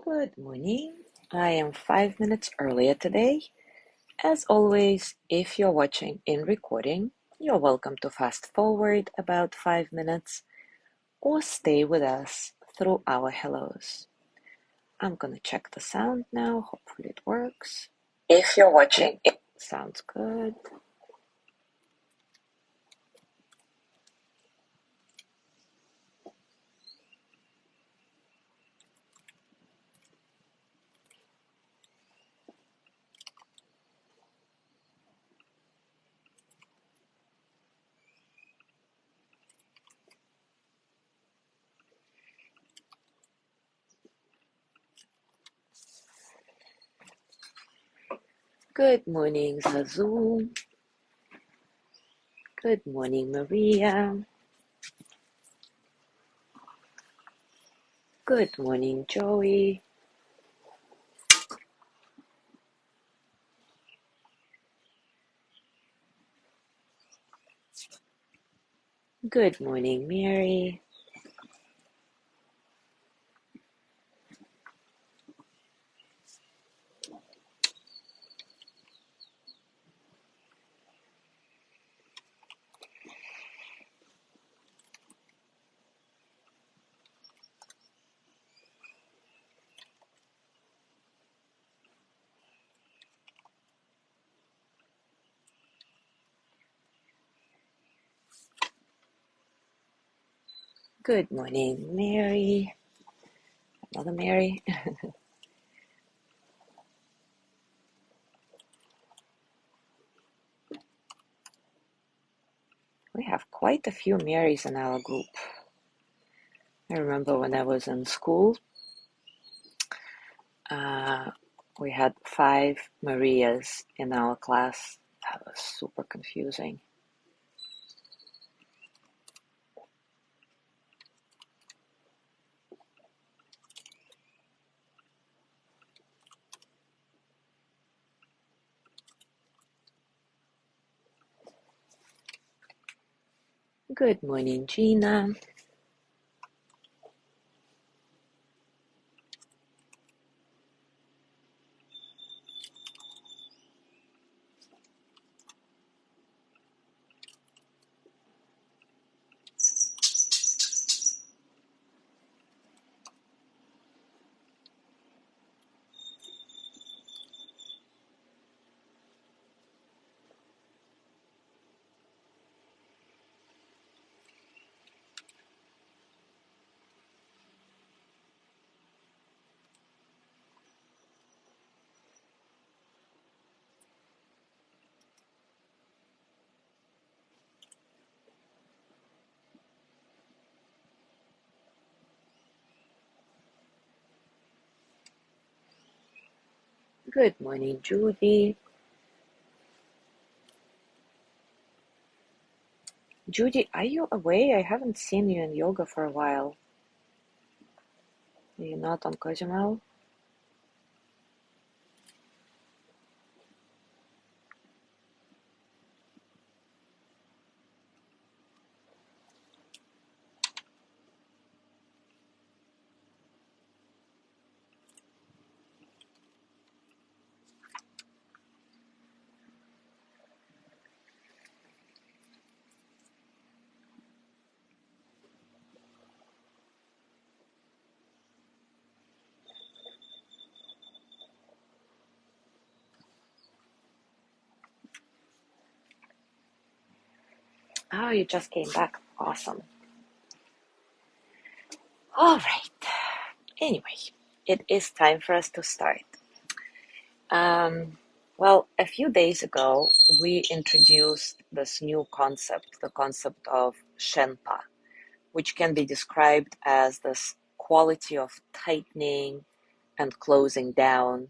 Good morning. I am 5 minutes earlier today. As always, if you're watching in recording, you're welcome to fast forward about 5 minutes or stay with us through our hellos. I'm gonna check the sound now. Hopefully it works. If you're watching, it sounds good. Good morning, Zazu. Good morning, Maria. Good morning, Joey. Good morning, Mary. Good morning, Mary. Another Mary. We have quite a few Marys in our group. I remember when I was in school, uh, we had 5 Marias in our class. That was super confusing. Good morning, Gina. Good morning, Judy. Judy, are you away? I haven't seen you in yoga for a while. Are you not on Cozumel? Oh, you just came back. Awesome. All right. Anyway, it is time for us to start. Um, well, a few days ago, we introduced this new concept, the concept of Shenpa, which can be described as this quality of tightening and closing down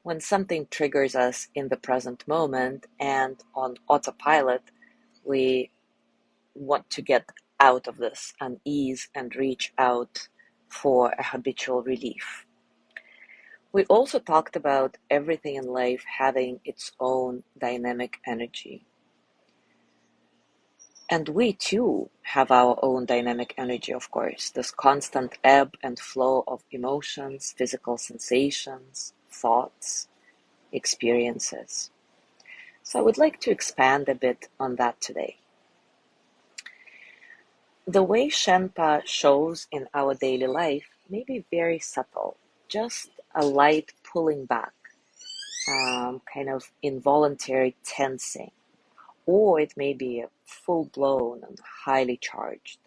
when something triggers us in the present moment, and on autopilot, we want to get out of this unease and reach out for a habitual relief. We also talked about everything in life having its own dynamic energy. And we too have our own dynamic energy, of course, this constant ebb and flow of emotions, physical sensations, thoughts, experiences. So I would like to expand a bit on that today. The way Shenpa shows in our daily life may be very subtle, just a light pulling back, kind of involuntary tensing, or it may be full blown and highly charged.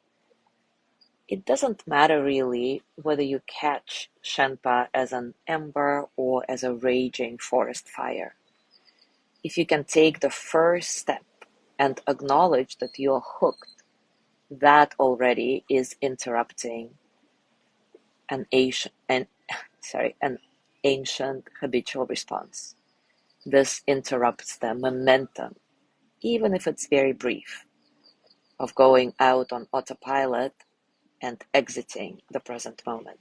It doesn't matter really whether you catch Shenpa as an ember or as a raging forest fire. If you can take the first step and acknowledge that you're hooked, that already is interrupting an an ancient habitual response. This interrupts the momentum, even if it's very brief, of going out on autopilot and exiting the present moment.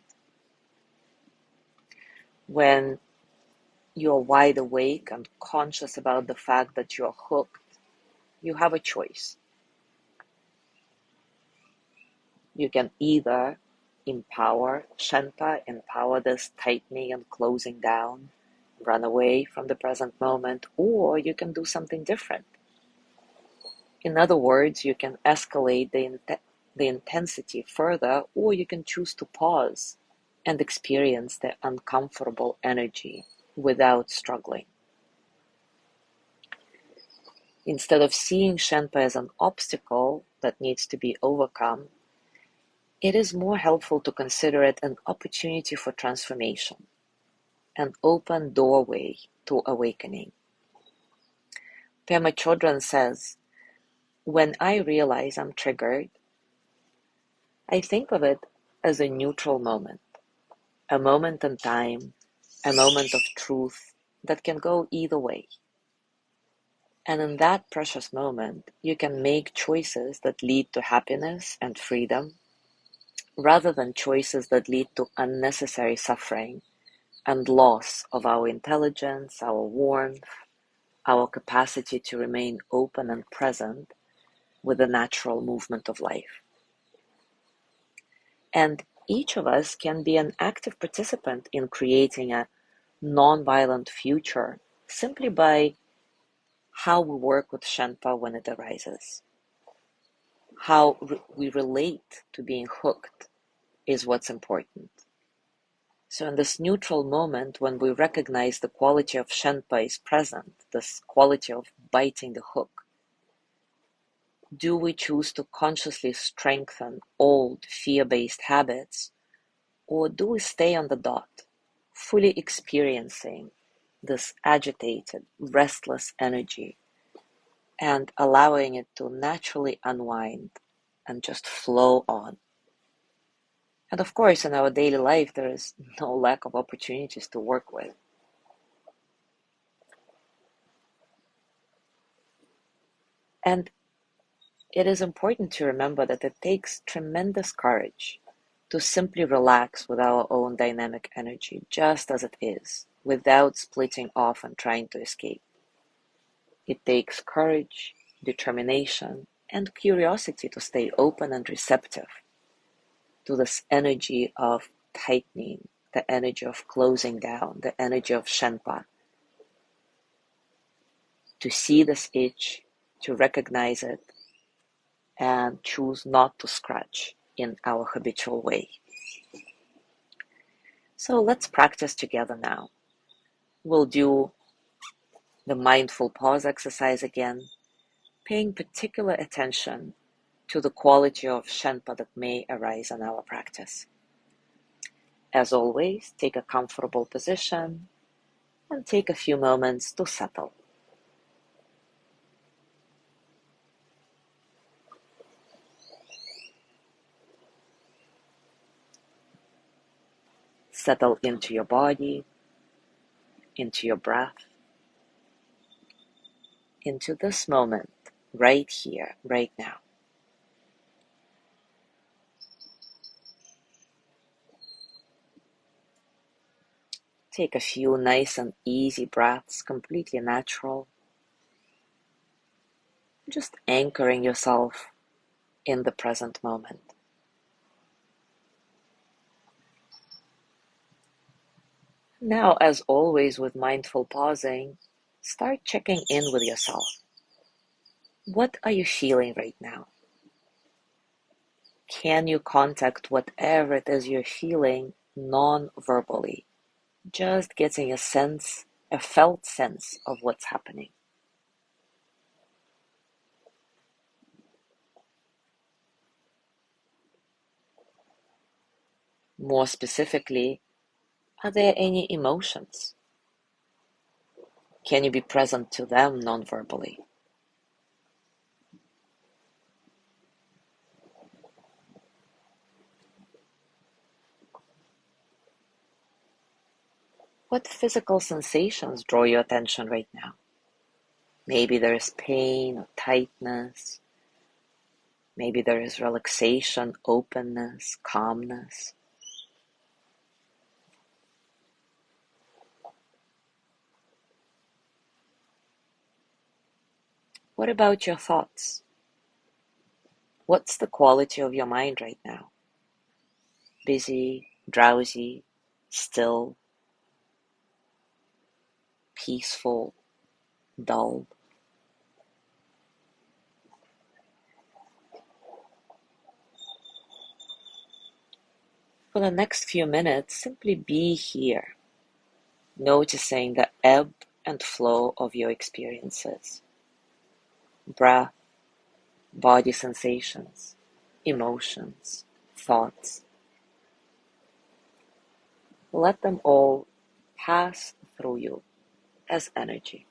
When you're wide awake and conscious about the fact that you're hooked, you have a choice. You can either empower Shenpa, empower this tightening and closing down, run away from the present moment, or you can do something different. In other words, you can escalate the intensity further, or you can choose to pause and experience the uncomfortable energy without struggling. Instead of seeing Shenpa as an obstacle that needs to be overcome, it is more helpful to consider it an opportunity for transformation, an open doorway to awakening. Pema Chodron says, when I realize I'm triggered, I think of it as a neutral moment, a moment in time, a moment of truth that can go either way. And in that precious moment, you can make choices that lead to happiness and freedom, rather than choices that lead to unnecessary suffering and loss of our intelligence, our warmth, our capacity to remain open and present with the natural movement of life. And each of us can be an active participant in creating a non-violent future simply by how we work with Shenpa when it arises. How we relate to being hooked is what's important. So in this neutral moment, when we recognize the quality of Shenpa is present, this quality of biting the hook, do we choose to consciously strengthen old fear-based habits, or do we stay on the dot, fully experiencing this agitated, restless energy and allowing it to naturally unwind and just flow on? And of course, in our daily life, there is no lack of opportunities to work with. And it is important to remember that it takes tremendous courage to simply relax with our own dynamic energy, just as it is, without splitting off and trying to escape. It takes courage, determination, and curiosity to stay open and receptive to this energy of tightening, the energy of closing down, the energy of Shenpa. To see this itch, to recognize it, and choose not to scratch in our habitual way. So let's practice together now. We'll do the mindful pause exercise again, paying particular attention to the quality of Shenpa that may arise in our practice. As always, take a comfortable position and take a few moments to settle. Settle into your body, into your breath, into this moment, right here, right now. Take a few nice and easy breaths, completely natural. Just anchoring yourself in the present moment. Now, as always with mindful pausing, start checking in with yourself. What are you feeling right now? Can you contact whatever it is you're feeling non-verbally? Just getting a sense, a felt sense of what's happening. More specifically, are there any emotions? Can you be present to them non-verbally? What physical sensations draw your attention right now? Maybe there is pain or tightness. Maybe there is relaxation, openness, calmness. What about your thoughts? What's the quality of your mind right now? Busy, drowsy, still, peaceful, dull? For the next few minutes, simply be here, noticing the ebb and flow of your experiences. Breath, body sensations, emotions, thoughts. Let them all pass through you as energy.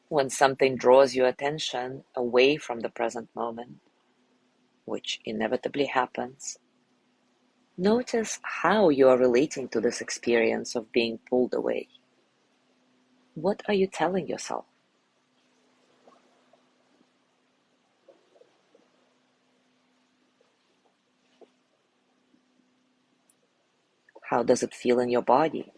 When something draws your attention away from the present moment, which inevitably happens, notice how you are relating to this experience of being pulled away. What are you telling yourself? How does it feel in your body?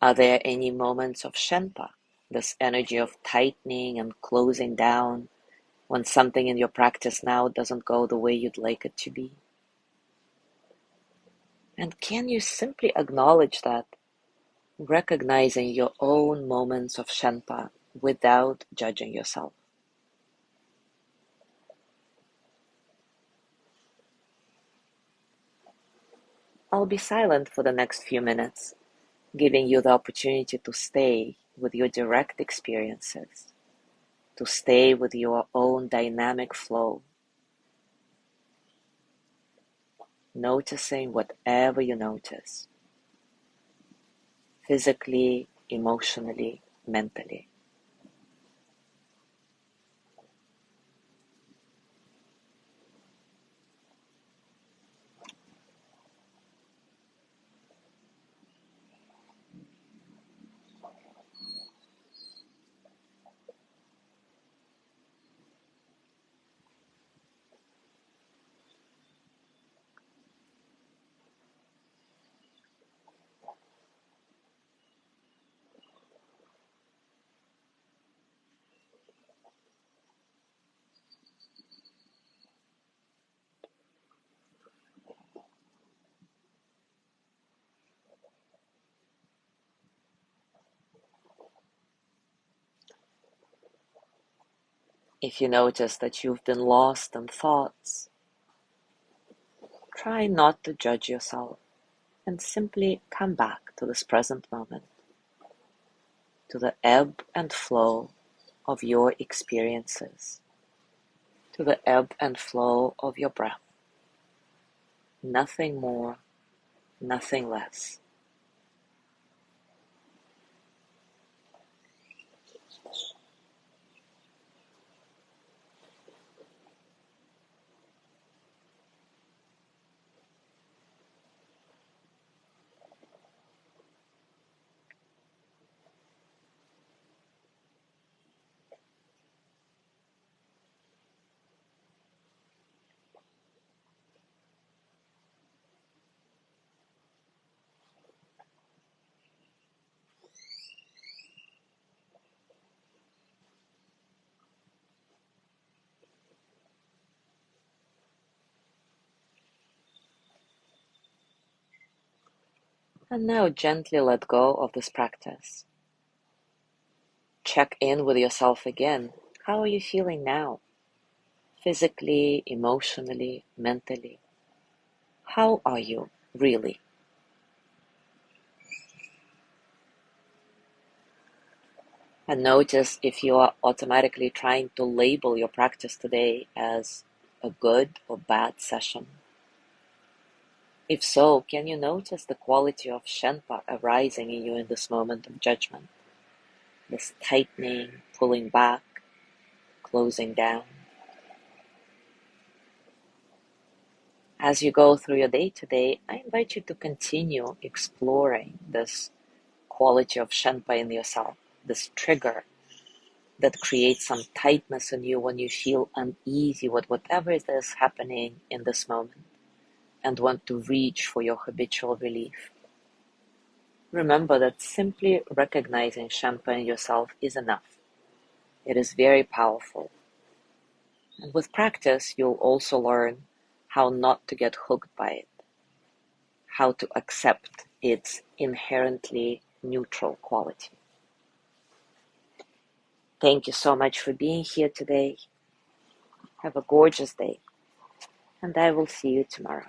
Are there any moments of Shenpa, this energy of tightening and closing down, when something in your practice now doesn't go the way you'd like it to be? And can you simply acknowledge that, recognizing your own moments of Shenpa without judging yourself? I'll be silent for the next few minutes, giving you the opportunity to stay with your direct experiences, to stay with your own dynamic flow, noticing whatever you notice, physically, emotionally, mentally. If you notice that you've been lost in thoughts, try not to judge yourself and simply come back to this present moment, to the ebb and flow of your experiences, to the ebb and flow of your breath. Nothing more, nothing less. And now gently let go of this practice. Check in with yourself again. How are you feeling now? Physically, emotionally, mentally? How are you really? And notice if you are automatically trying to label your practice today as a good or bad session. If so, can you notice the quality of Shenpa arising in you in this moment of judgment? This tightening, pulling back, closing down. As you go through your day today, I invite you to continue exploring this quality of Shenpa in yourself, this trigger that creates some tightness in you when you feel uneasy with whatever is happening in this moment and want to reach for your habitual relief. Remember that simply recognizing Shenpa in yourself is enough. It is very powerful. And with practice, you'll also learn how not to get hooked by it, how to accept its inherently neutral quality. Thank you so much for being here today. Have a gorgeous day, and I will see you tomorrow.